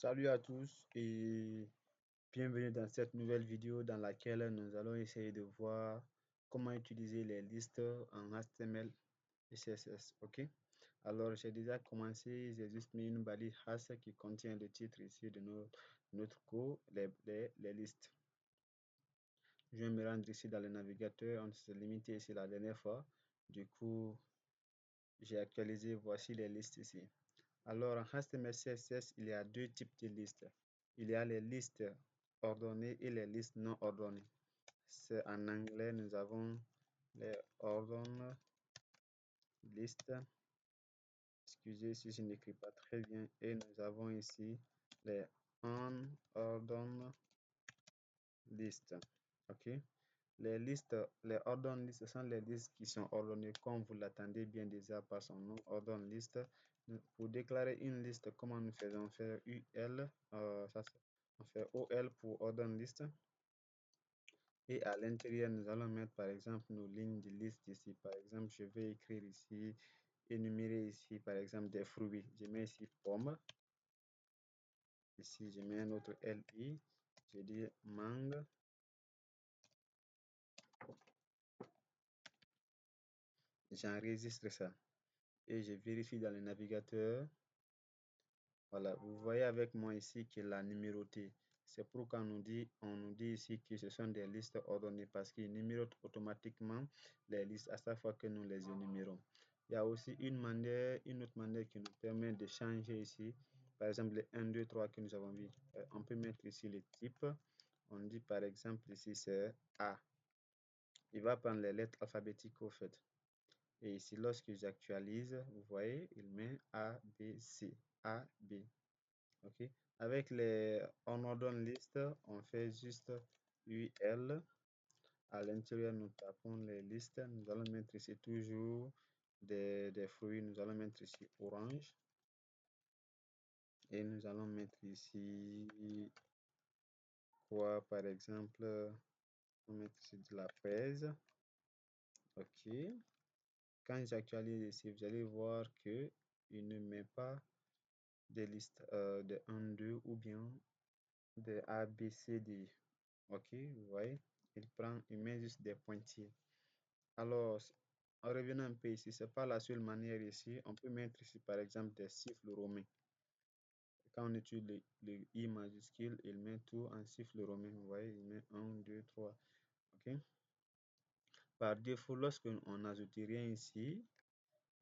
Salut à tous et bienvenue dans cette nouvelle vidéo dans laquelle nous allons essayer de voir comment utiliser les listes en HTML et CSS. Ok, alors j'ai déjà commencé, j'ai juste mis une balise has qui contient le titre ici de notre cours, les listes. Je vais me rendre ici dans le navigateur, on s'est limité ici la dernière fois. Du coup, j'ai actualisé, voici les listes ici. Alors, en HTML CSS, il y a deux types de listes. Il y a les listes ordonnées et les listes non ordonnées. C'est en anglais, nous avons les ordered listes. Excusez si je n'écris pas très bien. Et nous avons ici les unordered listes. OK? Les ordered listes, ce sont les listes qui sont ordonnées comme vous l'attendez bien déjà par son nom, ordered list. Pour déclarer une liste, comment nous faisons? Faire UL, on fait OL pour ordered list. Et à l'intérieur, nous allons mettre par exemple nos lignes de liste ici. Par exemple, je vais écrire ici, énumérer ici par exemple des fruits. Je mets ici pomme. Ici, je mets un autre LI. Je dis mangue. J'enregistre ça. Et je vérifie dans le navigateur. Voilà, vous voyez avec moi ici qu'il a numéroté. C'est pourquoi on nous dit ici que ce sont des listes ordonnées parce qu'il numérote automatiquement les listes à chaque fois que nous les énumérons. Il y a aussi une autre manière qui nous permet de changer ici. Par exemple, les 1, 2, 3 que nous avons vu. On peut mettre ici les types. On dit par exemple ici c'est A. Il va prendre les lettres alphabétiques au fait. Et ici, lorsque j'actualise, vous voyez, il met A, B, C, A, B. OK. Avec les unordered list, on fait juste UL. À l'intérieur, nous tapons les listes. Nous allons mettre ici toujours des fruits. Nous allons mettre ici orange. Et nous allons mettre ici quoi, par exemple, on va mettre ici de la fraise. OK. Quand j'actualise ici, vous allez voir que il ne met pas des listes de 1, 2 ou bien de A, B, C, D. OK, vous voyez, il met juste des pointillés. Alors, en revenant un peu ici, c'est pas la seule manière ici. On peut mettre ici, par exemple, des chiffres romains. Quand on utilise le I majuscule, il met tout en chiffres romains. Vous voyez, il met 1, 2, 3. OK. Par défaut, lorsque on n'ajoute rien ici,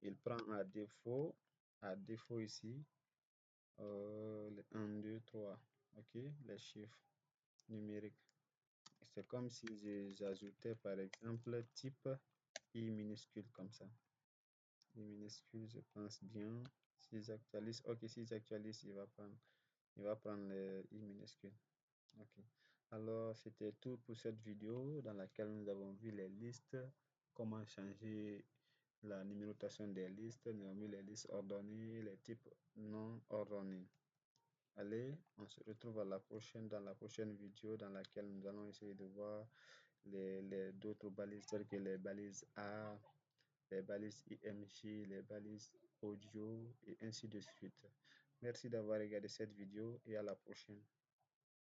il prend à défaut ici, les 1, 2, 3. OK, les chiffres numériques. C'est comme si j'ajoutais par exemple type I minuscule comme ça. I minuscule, je pense bien. Si j'actualise, ok, si j'actualise, il va prendre les I minuscule. Ok. Alors, c'était tout pour cette vidéo dans laquelle nous avons vu les listes, comment changer la numérotation des listes, nous avons vu les listes ordonnées, les types non ordonnés. Allez, on se retrouve dans la prochaine vidéo dans laquelle nous allons essayer de voir d'autres balises telles que les balises A, les balises IMG, les balises audio et ainsi de suite. Merci d'avoir regardé cette vidéo et à la prochaine.